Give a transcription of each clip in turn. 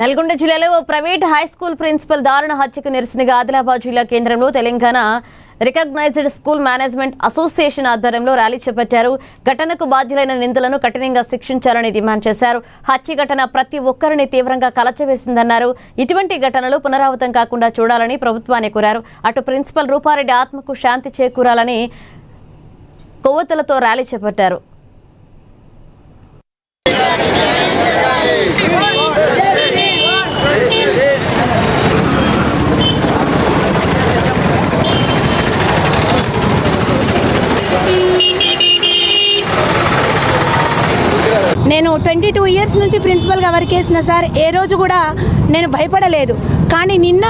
నల్గొండ జిల్లాలో private high school principal దారుణ హత్యకు నిరసనగా ఆదిలాబాద్ జిల్లా కేంద్రంలో Telangana recognised school management association ఆధ్వర్యంలో ర్యాలీ చేపట్టారు. ఘటనకు బాధ్యులైన నిందితులను కఠినంగా శిక్షించాలని డిమాండ్ చేశారు. హత్య ఘటన ప్రతి ఒక్కరిని తీవ్రంగా కలచివేసిందన్నారు. ఇటువంటి ఘటనలు పునరావృతం కాకుండా చూడాలని ప్రభుత్వాన్ని కోరారు. అటు ప్రిన్సిపల్ రూపారెడ్డి ఆత్మకు శాంతి చేకూరాలని కొవ్వొత్తులతో ర్యాలీ చేపట్టారు. నేను 22 ఇయర్స్ నుంచి ప్రిన్సిపల్గా వర్క్ చేసిన సార్. ఏ రోజు కూడా నేను భయపడలేదు. కానీ నిన్న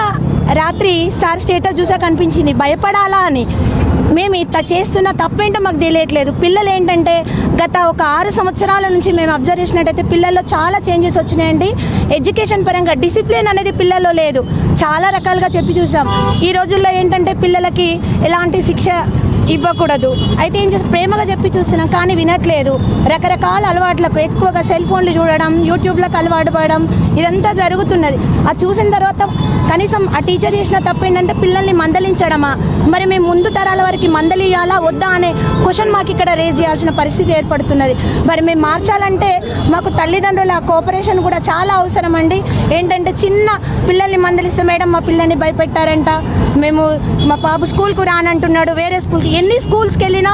రాత్రి సార్ స్టేటస్ చూసాక అనిపించింది భయపడాలా అని. మేము ఇంత చేస్తున్న తప్పేంటో మాకు తెలియట్లేదు. పిల్లలు ఏంటంటే గత ఒక 6 సంవత్సరాల నుంచి మేము అబ్జర్వ్ చేసినట్టయితే పిల్లల్లో చాలా చేంజెస్ వచ్చినాయండి. ఎడ్యుకేషన్ పరంగా డిసిప్లిన్ అనేది పిల్లల్లో లేదు. చాలా రకాలుగా చెప్పి చూసాం. ఈ రోజుల్లో ఏంటంటే పిల్లలకి ఎలాంటి శిక్ష ఇవ్వకూడదు. అయితే ఏం చేసి ప్రేమగా చెప్పి చూస్తున్నాం కానీ వినట్లేదు. రకరకాల అలవాట్లకు ఎక్కువగా సెల్ ఫోన్లు చూడడం, యూట్యూబ్లకు అలవాటు పడడం ఇదంతా జరుగుతున్నది. అది చూసిన తర్వాత కనీసం ఆ టీచర్ చేసిన తప్పు ఏంటంటే పిల్లల్ని మందలించడమా, మరి మేము ముందు తరాల వరకు మందలియాలా వద్దా అనే క్వశ్చన్ మాకు ఇక్కడ రేజ్ చేయాల్సిన పరిస్థితి ఏర్పడుతున్నది. మరి మేము మార్చాలంటే మాకు తల్లిదండ్రుల కోఆపరేషన్ కూడా చాలా అవసరం అండి. ఏంటంటే చిన్న పిల్లల్ని మందలిస్తే మేడం మా పిల్లల్ని భయపెట్టారంట, మేము మా బాబు స్కూల్కు రానంటున్నాడు, వేరే స్కూల్కి ఎన్ని స్కూల్స్కి వెళ్ళినా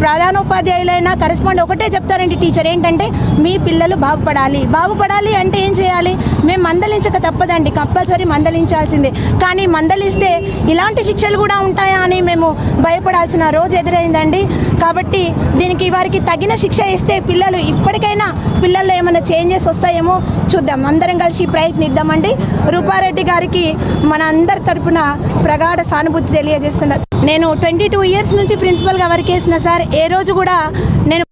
ప్రధానోపాధ్యాయులైనా కరెస్పాండ్ ఒకటే చెప్తారండి టీచర్ ఏంటంటే మీ పిల్లలు బాగుపడాలి అంటే ఏం చేయాలి? మేము మందలించక తప్పదండి, కంపల్సరీ మందలించాల్సిందే. కానీ మందలిస్తే ఇలాంటి శిక్షలు కూడా ఉంటాయా అని మేము భయపడాల్సిన రోజు ఎదురైందండి. కాబట్టి దీనికి వారికి తగిన శిక్ష ఇస్తే పిల్లలు ఇప్పటికైనా పిల్లల్లో ఏమైనా చేంజెస్ వస్తాయేమో చూద్దాం. అందరం కలిసి ప్రయత్నిద్దామండి. రూపారెడ్డి గారికి మన అందరి తరపున ప్రగాఢ సానుభూతి తెలియజేస్తున్నారు. నేను 22 ఇయర్స్ నుంచి ప్రిన్సిపల్గా వర్క్ చేసిన సార్. ఏ రోజు కూడా నేను